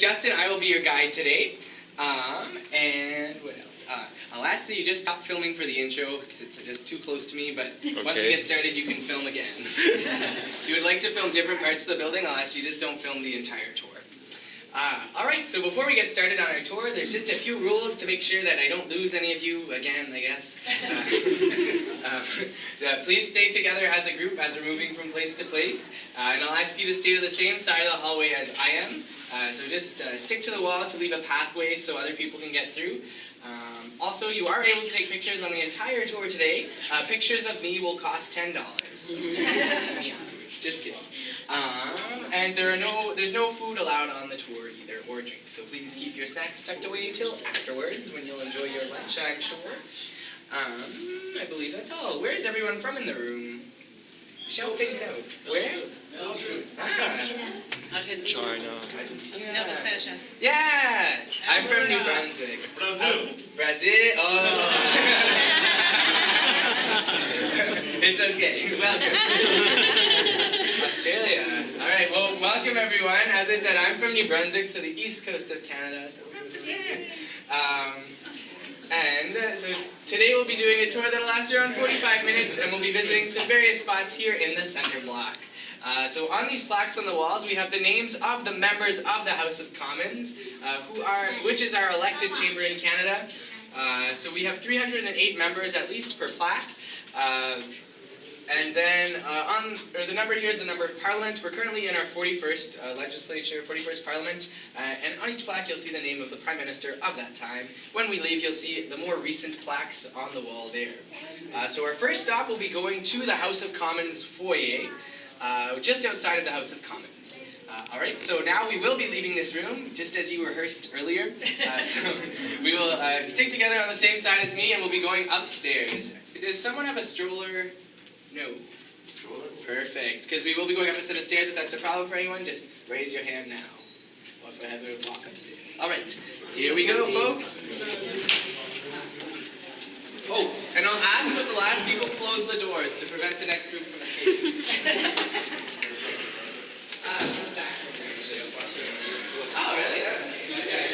Justin. I will be your guide today. And what else? I'll ask that you just stop filming for the intro because it's just too close to me, but once we get started, you can film again. If you would like to film different parts of the building, I'll ask you just don't film the entire tour. Alright, so before we get started on our tour, there's just a few rules to make sure that I don't lose any of you again, I guess. Please stay together as a group as we're moving from place to place. And I'll ask you to stay to the same side of the hallway as I am. So just stick to the wall to leave a pathway so other people can get through. Also, you are able to take pictures on the entire tour today. Pictures of me will cost $10. Yeah, just kidding. And there's no food allowed on the tour either, or drinks. So please keep your snacks tucked away until afterwards, when you'll enjoy your lunch, I'm sure. I believe that's all. Where is everyone from in the room? Shout things out. Where? Argentina. China. Argentina. Nova Scotia. Yeah! I'm from New Brunswick. Brazil. Brazil? Oh! It's okay. Welcome. Australia. Alright, well, welcome everyone. As I said, I'm from New Brunswick, so the east coast of Canada. So so today we'll be doing a tour that'll last around 45 minutes, and we'll be visiting some various spots here in the center block. So on these plaques on the walls, we have the names of the members of the House of Commons, which is our elected chamber in Canada. So we have 308 members at least per plaque. And then the number here is the number of Parliament. We're currently in our 41st legislature, 41st Parliament, and on each plaque you'll see the name of the Prime Minister of that time. When we leave, you'll see the more recent plaques on the wall there. So our first stop will be going to the House of Commons foyer, just outside of the House of Commons. Alright, so now we will be leaving this room, just as you rehearsed earlier. So we will stick together on the same side as me, and we'll be going upstairs. Does someone have a stroller? No. Perfect. Because we will be going up a set of stairs. If that's a problem for anyone, just raise your hand now. Or if I have to walk upstairs. Alright. Here we go, folks. Oh, and I'll ask that the last people close the doors to prevent the next group from escaping. Oh, really? Yeah. Okay.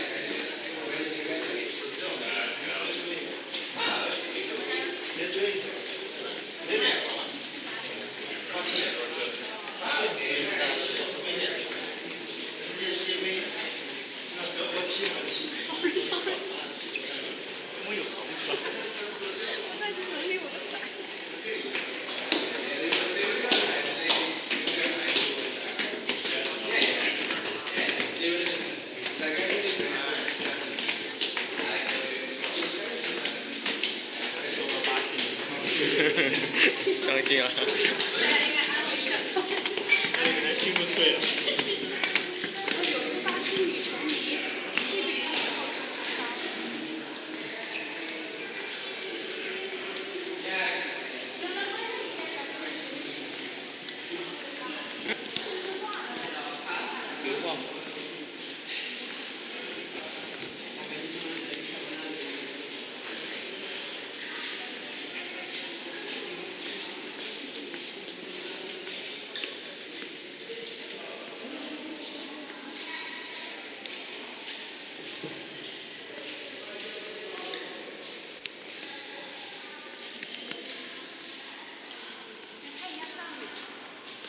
相信啊。心不碎了。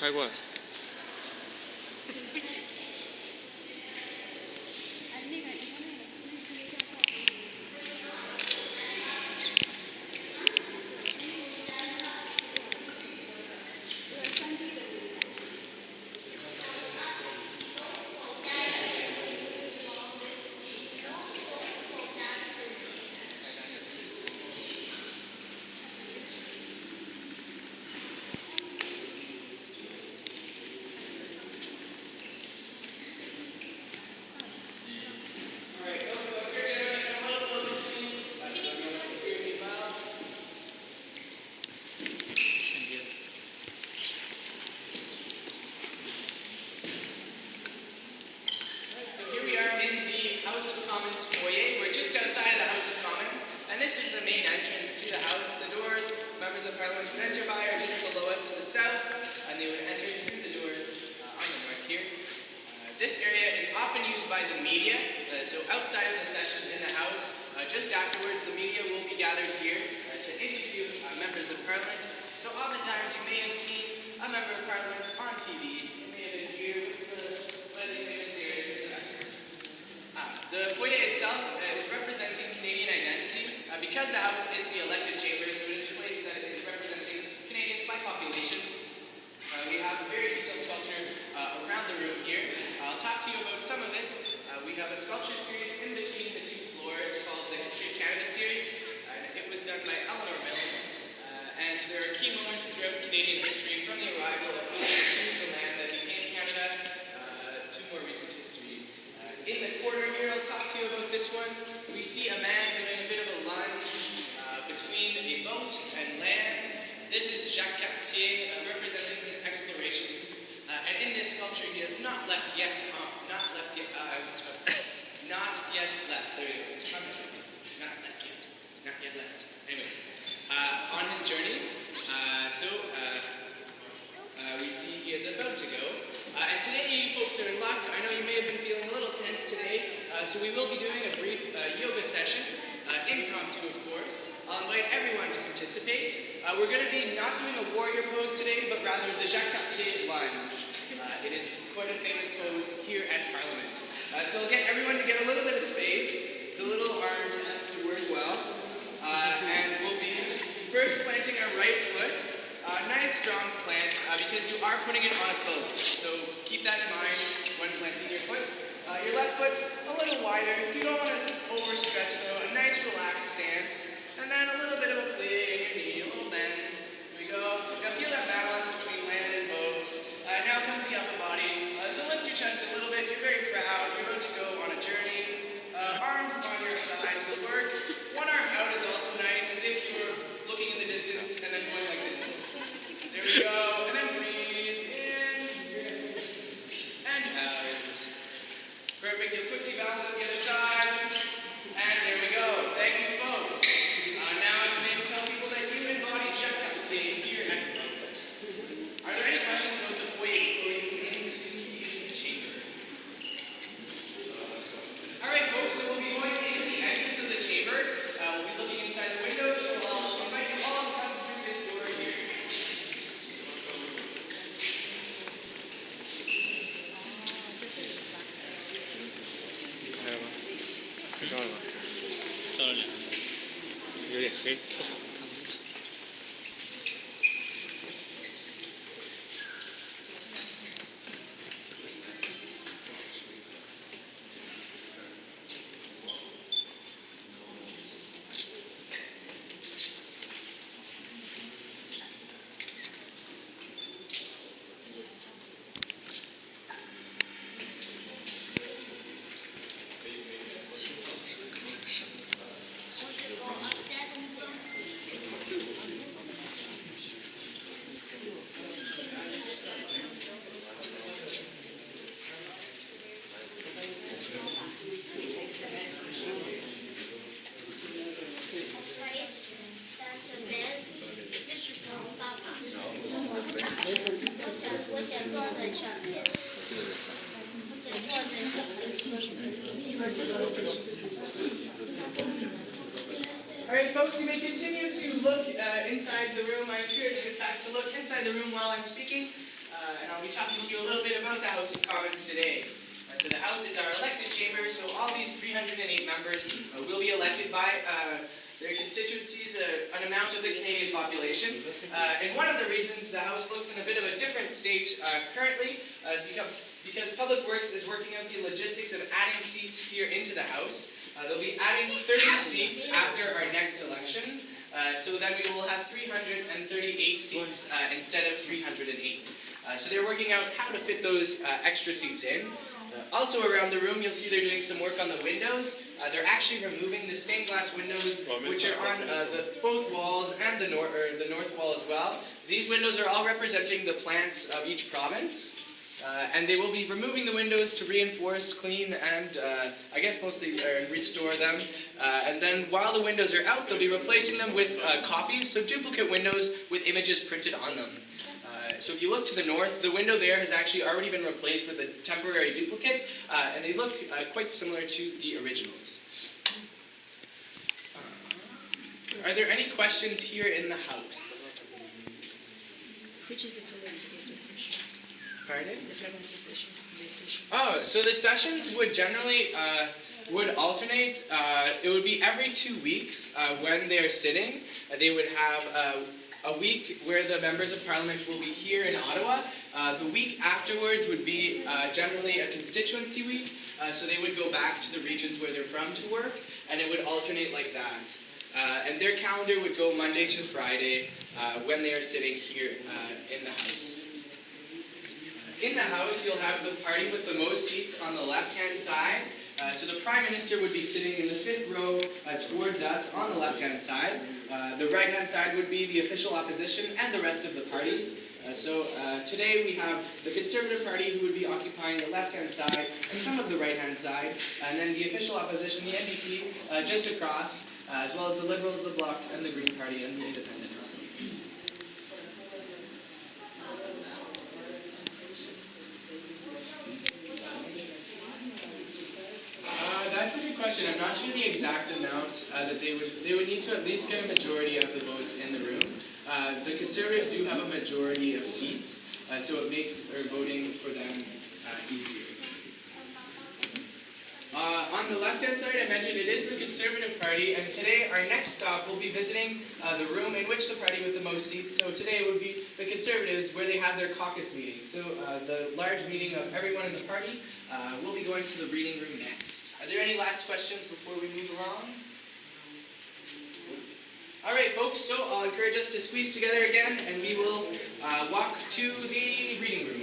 拍过来。This area is often used by the media, so outside of the sessions in the House, just afterwards the media will be gathered here to interview members of Parliament. So oftentimes you may have seen a member of Parliament on TV. You may have been here with the slightly famous series inspector. The foyer itself is representing Canadian identity because the House is the elected chamber, so it is a place that is representing Canadians by population. We have a very detailed sculpture around the room here. I'll talk to you about some of it. We have a sculpture series in between the two floors called the History of Canada series. It was done by Eleanor Milne. And there are key moments throughout Canadian history from the arrival of England to the land that became Canada to more recent history. In the corner here, I'll talk to you about this one. We see a man doing a bit of a lunge between a boat and land. This is Jacques Cartier representing his explorations. And in this sculpture, he has not yet left. Not yet left. There we go. Not left yet. Not yet left. Anyways, on his journeys. We see he is about to go. And today, you folks are in luck. I know you may have been feeling a little tense today. So we will be doing a brief yoga session, impromptu, of course. I'll invite everyone to participate. We're going to be not doing a warrior pose today, but rather the Jacques Cartier lunge. It is quite a famous pose here at Parliament. So I'll get everyone to get a little bit of space. The little arm test would work well. And we'll be first planting our right foot. Nice strong plant because you are putting it on a boat. So keep that in mind when planting your foot. Your left foot a little wider. You don't want to overstretch though. A nice relaxed stance. And then a little bit of a plie in your knee, a little bend. Here we go. Now feel that balance between land and boat. Now comes the upper body. So lift your chest a little bit. You're very proud. You're about to go on a journey. Arms on your sides will work. One arm out is also nice, as if you were looking in the distance and then going like this. There we go. And then breathe in and out. Perfect. You'll quickly balance on the other side. And there we go. Thank you, folks. Now I can maybe tell people that you embody Jacques Cartier here at Parliament. Are there any questions about the foyer before we move into the chamber? All right, folks. So we'll be going into the entrance of the chamber. We'll be looking inside the windows. So I'll invite you all to come through this door here. Sorry. 有点黑。All right, folks, you may continue to look inside the room. I encourage you, in fact, to look inside the room while I'm speaking, and I'll be talking to you a little bit about the House of Commons today. So the House is our elected chamber, so all these 308 members will be elected by their constituencies, an amount of the Canadian population. And one of the reasons the House looks in a bit of a different state currently is because Public Works is working out the logistics of adding seats here into the House. They'll be adding 30 seats after our next election, so then we will have 338 seats instead of 308. So they're working out how to fit those extra seats in. Also around the room, you'll see they're doing some work on the windows. They're actually removing the stained glass windows, which are on both walls and the north wall as well. These windows are all representing the plants of each province. And they will be removing the windows to reinforce, clean, and I guess mostly restore them. And then while the windows are out, they'll be replacing them with copies, so duplicate windows with images printed on them. So if you look to the north, the window there has actually already been replaced with a temporary duplicate, and they look quite similar to the originals. Are there any questions here in the house? Which is the sessions? Pardon? The frequency of the sessions. Oh, so the sessions would generally would alternate. It would be every 2 weeks when they are sitting. They would have a week where the members of parliament will be here in Ottawa. The week afterwards would be generally a constituency week. So they would go back to the regions where they're from to work, and it would alternate like that. And their calendar would go Monday to Friday when they are sitting here in the House. In the House, you'll have the party with the most seats on the left-hand side. So the Prime Minister would be sitting in the 5th row towards us on the left-hand side. The right-hand side would be the official opposition and the rest of the parties. So today we have the Conservative Party who would be occupying the left-hand side and some of the right-hand side, and then the official opposition, the NDP, just across, as well as the Liberals, the Bloc, and the Green Party, and the Independents. That's a good question. I'm not sure the exact amount that they would need to at least get a majority of the votes in the room. The Conservatives do have a majority of seats, so it makes voting for them easier. On the left-hand side, I mentioned it is the Conservative Party, and today our next stop will be visiting the room in which the party with the most seats. So today would be the Conservatives, where they have their caucus meeting. So the large meeting of everyone in the party. We'll be going to the reading room next. Are there any last questions before we move along? All right, folks, so I'll encourage us to squeeze together again, and we will walk to the reading room.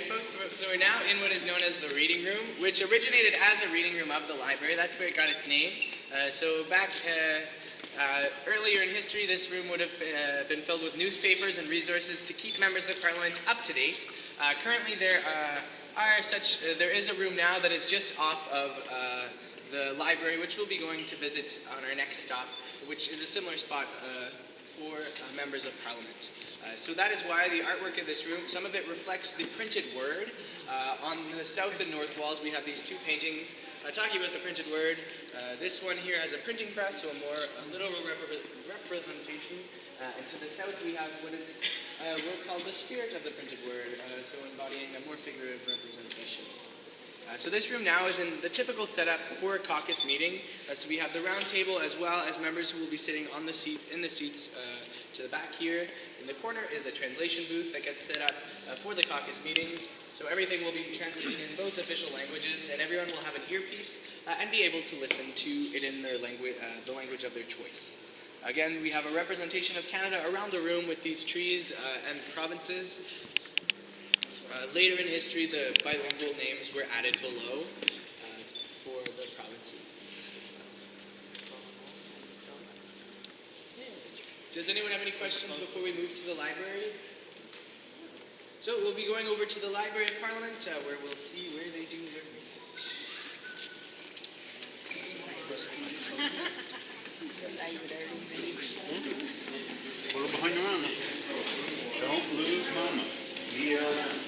Folks, so we're now in what is known as the reading room, which originated as a reading room of the library. That's where it got its name. So back earlier in history, this room would have been filled with newspapers and resources to keep members of parliament up to date. Currently, there is a room now that is just off of the library, which we'll be going to visit on our next stop, which is a similar spot for members of Parliament. So that is why the artwork in this room, some of it reflects the printed word. On the south and north walls, we have these two paintings talking about the printed word. This one here has a printing press, so a more literal representation. And to the south, we have what is a word called the spirit of the printed word, so embodying a more figurative representation. So this room now is in the typical setup for a caucus meeting. So we have the round table as well as members who will be sitting in the seats to the back here. In the corner is a translation booth that gets set up for the caucus meetings. So everything will be translated in both official languages, and everyone will have an earpiece and be able to listen to it in their language, the language of their choice. Again, we have a representation of Canada around the room with these trees and provinces. Later in history, the bilingual names were added below for the provinces as well. Does anyone have any questions before we move to the library? So we'll be going over to the Library of Parliament where we'll see where they do their research. Follow behind the man. Don't lose mama. BLM.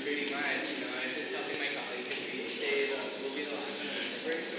Pretty much, I was just helping my colleague because we stayed, we'll be the last one for break, so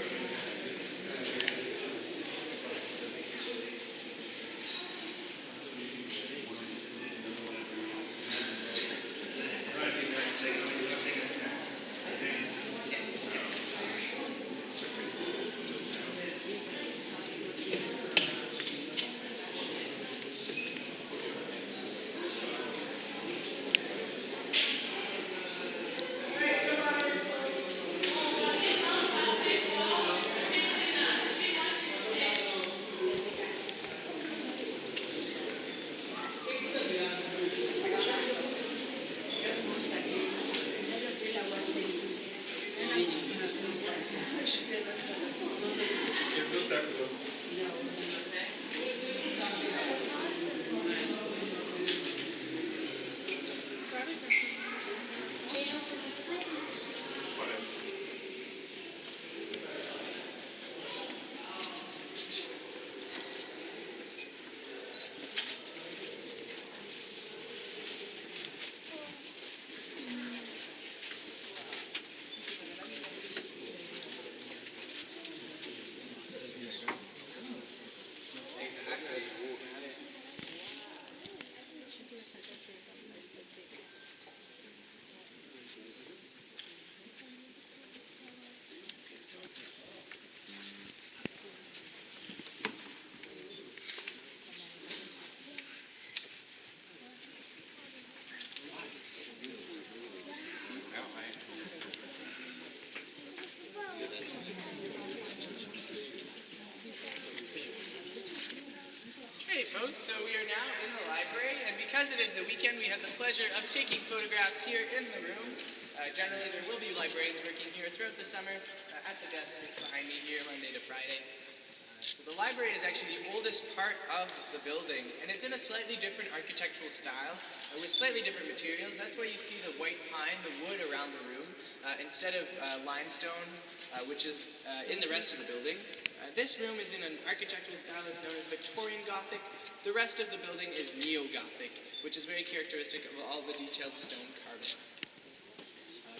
folks, so we are now in the library, and because it is the weekend, we have the pleasure of taking photographs here in the room. Generally, there will be librarians working here throughout the summer at the desk just behind me here, Monday to Friday. So the library is actually the oldest part of the building, and it's in a slightly different architectural style with slightly different materials. That's why you see the white pine, the wood around the room, instead of limestone, which is in the rest of the building. This room is in an architectural style that's known as Victorian Gothic. The rest of the building is Neo-Gothic, which is very characteristic of all the detailed stone carving.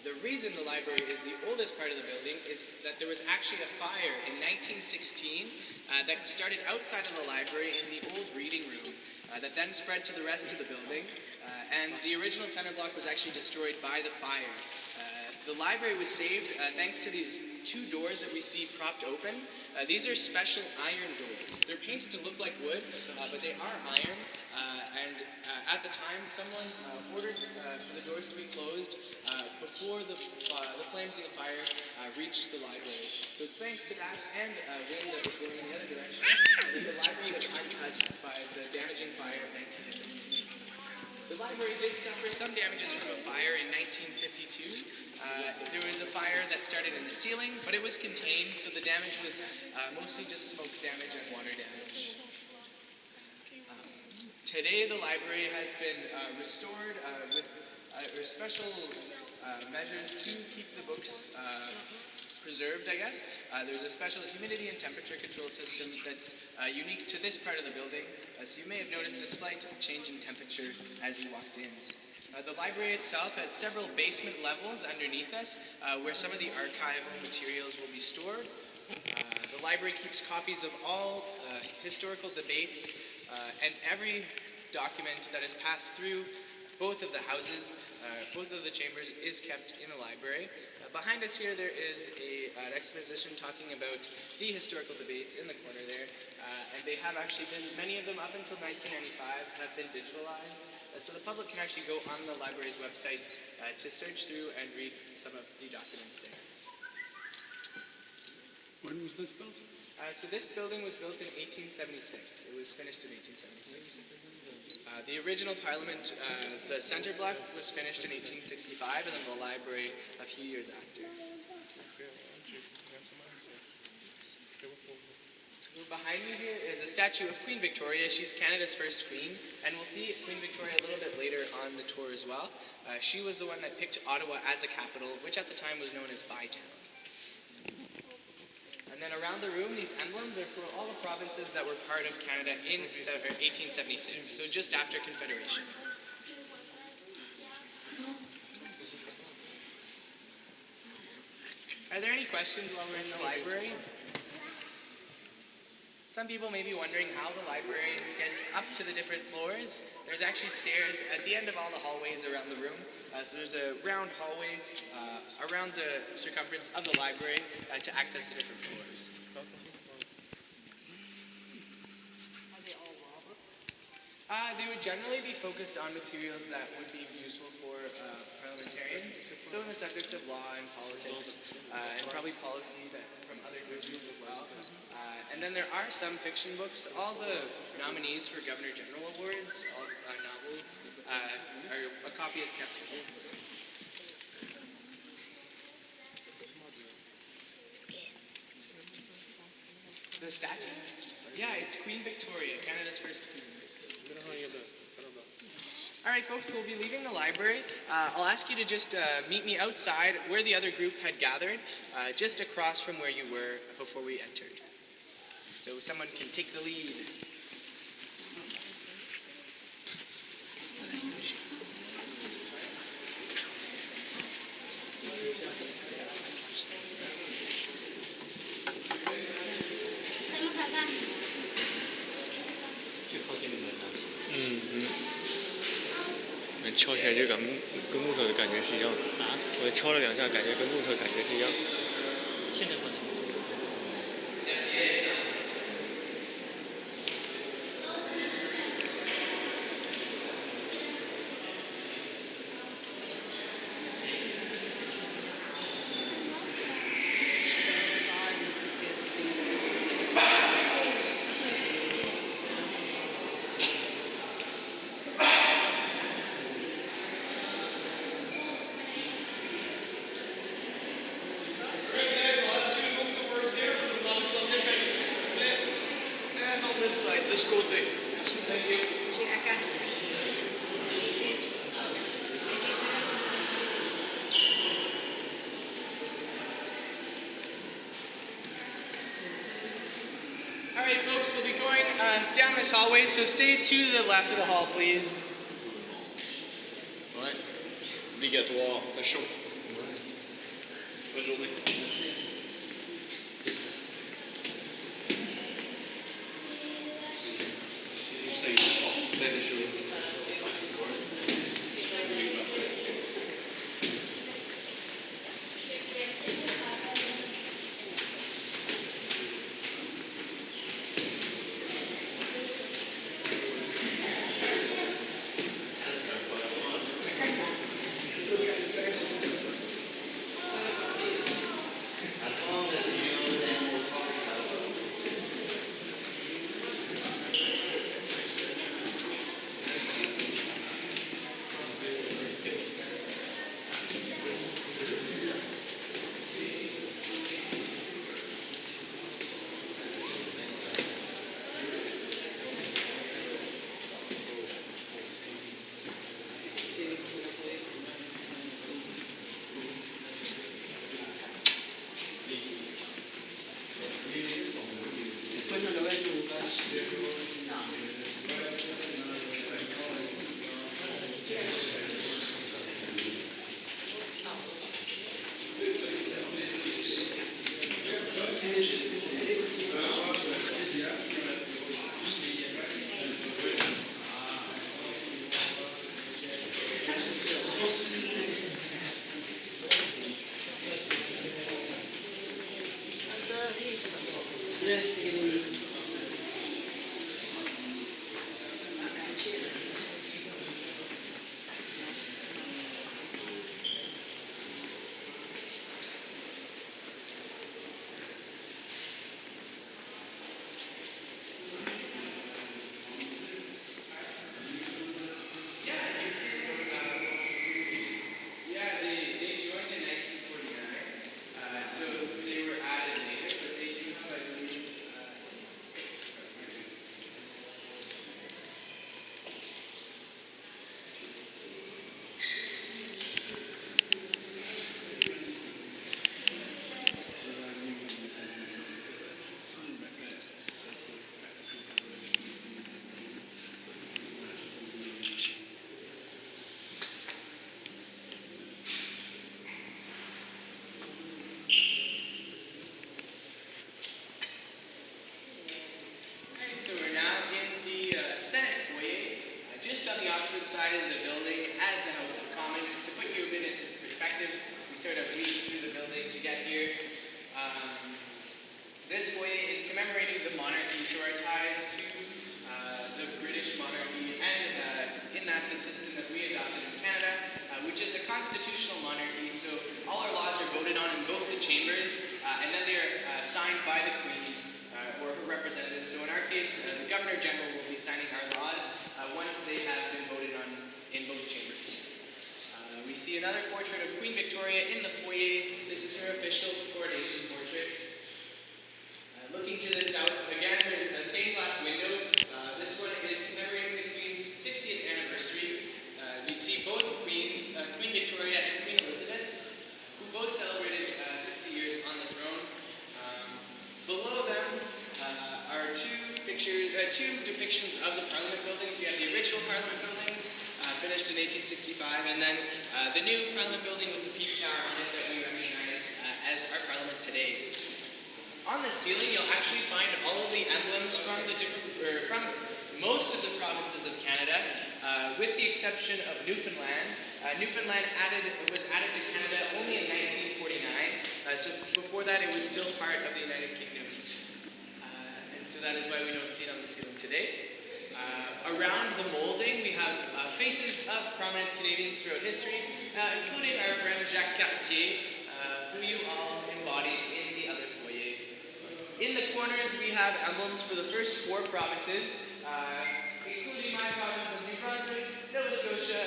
The reason the library is the oldest part of the building is that there was actually a fire in 1916 that started outside of the library in the old reading room that then spread to the rest of the building. And the original center block was actually destroyed by the fire. The library was saved thanks to these two doors that we see propped open. These are special iron doors. They're painted to look like wood, but they are iron. And at the time, someone ordered for the doors to be closed before the flames of the fire reached the library. So it's thanks to that and wind that was blowing in the other direction that the library was untouched by the damaging fire of 1916. The library did suffer some damages from a fire in 1952. There was a fire that started in the ceiling, but it was contained, so the damage was mostly just smoke damage and water damage. Today, the library has been restored with special measures to keep the books preserved, I guess. There's a special humidity and temperature control system that's unique to this part of the building, so you may have noticed a slight change in temperature as you walked in. The library itself has several basement levels underneath us where some of the archival materials will be stored. The library keeps copies of all historical debates and every document that has passed through both of the houses, both of the chambers, is kept in the library. Behind us here there is an exposition talking about the historical debates in the corner there, and they have actually been, many of them up until 1995 have been digitalized, so the public can actually go on the library's website to search through and read some of the documents there. When was this built? So this building was built in 1876. It was finished in 1876. The original Parliament, the center block, was finished in 1865, and then the library a few years after. Behind me here is a statue of Queen Victoria. She's Canada's first queen, and we'll see Queen Victoria a little bit later on the tour as well. She was the one that picked Ottawa as a capital, which at the time was known as Bytown. And then around the room, these emblems are for all the provinces that were part of Canada in 1876, so just after Confederation. Are there any questions while we're in the library? Some people may be wondering how the librarians get up to the different floors. There's actually stairs at the end of all the hallways around the room. So there's a round hallway around the circumference of the library to access the different floors. Are they all law books? They would generally be focused on materials that would be useful for parliamentarians. So in the subjects of law and politics, and probably policy from other groups as well. And then there are some fiction books. All the nominees for Governor General Awards, all novels, a copy is kept here. The statue? Yeah, it's Queen Victoria, Canada's first queen. All right, folks, so we'll be leaving the library. I'll ask you to just meet me outside where the other group had gathered, just across from where you were before we entered. So someone can take the lead. 敲起来就跟木头的感觉是一样的啊！我敲了2下，感觉跟木头感觉是一样。现在不能。 Alright folks, we'll be going down this hallway, so stay to the left of the hall, please. Ouais. Obligatoire, fait chaud. visually. Yeah, they joined in 1949, so they were added later, but they do have, I believe, six. Alright, so we're now in the Senate foyer, just on the opposite side of the building as the House of Commons. To put you a bit into perspective, we sort of weaved through the building to get here. This foyer is commemorating the monarchy, so our ties to the British monarchy, and in that the system that we adopted in Canada, which is a constitutional monarchy. So all our laws are voted on in both the chambers, and then they're signed by the Queen or her representatives. So in our case, the Governor General will be signing our laws once they have been voted on in both chambers. We see another portrait of Queen Victoria in the foyer. This is her official coronation portrait. Looking to the south, again, there's a stained glass window. This one is commemorating the Queen's 60th anniversary. We see both Queens, Queen Victoria and Queen Elizabeth, who both celebrated 60 years on the throne. Below them are two depictions of the Parliament buildings. We have the original Parliament buildings, finished in 1865, and then the new Parliament building with the Peace Tower on it that we recognize as our Parliament today. On the ceiling, you'll actually find all of the emblems from from most of the provinces of Canada, with the exception of Newfoundland. Newfoundland was added to Canada only in 1949, so before that it was still part of the United Kingdom. And so that is why we don't see it on the ceiling today. Around the molding, we have faces of prominent Canadians throughout history, including our friend Jacques Cartier, who you all embody in the other foyer. In the corners, we have emblems for the first four provinces, including my province of New Brunswick, Nova Scotia,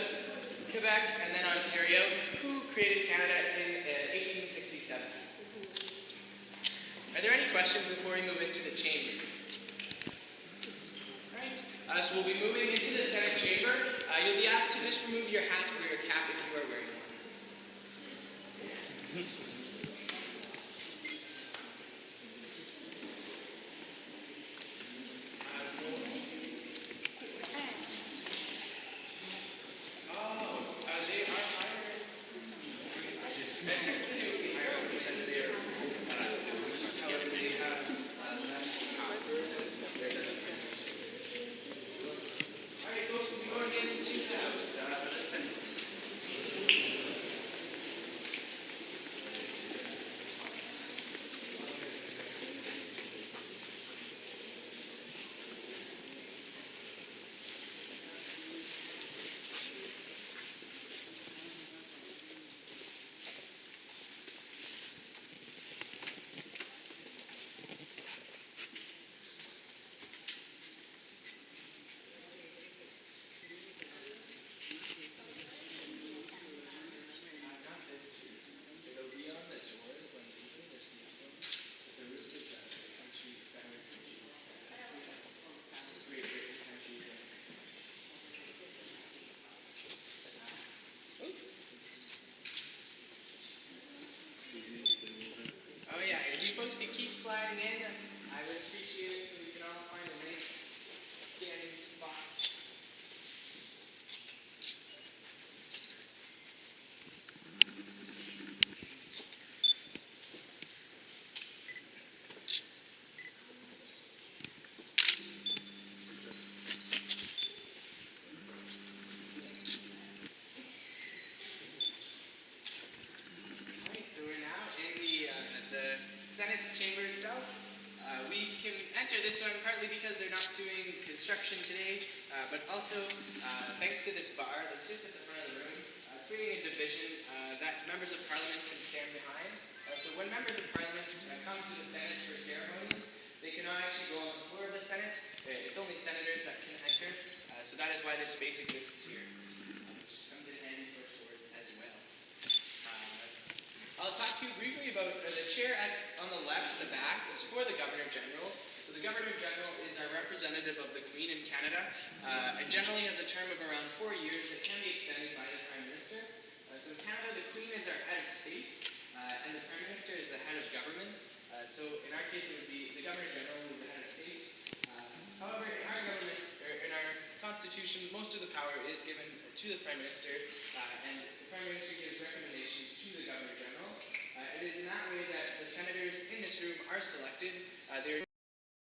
Quebec, and then Ontario, who created Canada in 1867. Are there any questions before we move into the chamber? All right, so we'll be moving into the Senate chamber. You'll be asked to just remove your hat or your cap if you are wearing one. Technically, it would be higher on the alter this one partly because they're not doing construction today, but also thanks to this bar that sits at the front of the room, creating a division that members of Parliament can stand behind. So when members of Parliament come to the Senate for ceremonies, they cannot actually go on the floor of the Senate. It's only senators that can enter. So that is why this space exists here, which comes in handy for tours as well. I'll talk to you briefly about the chair on the left, the back, is for the Governor General. So the Governor General is our representative of the Queen in Canada, and generally has a term of around 4 years. It can be extended by the Prime Minister. So in Canada, the Queen is our head of state, and the Prime Minister is the head of government. So in our case, it would be the Governor General who is the head of state. However, in our government, or in our Constitution, most of the power is given to the Prime Minister, and the Prime Minister gives recommendations to the Governor General. It is in that way that the senators in this room are selected. They're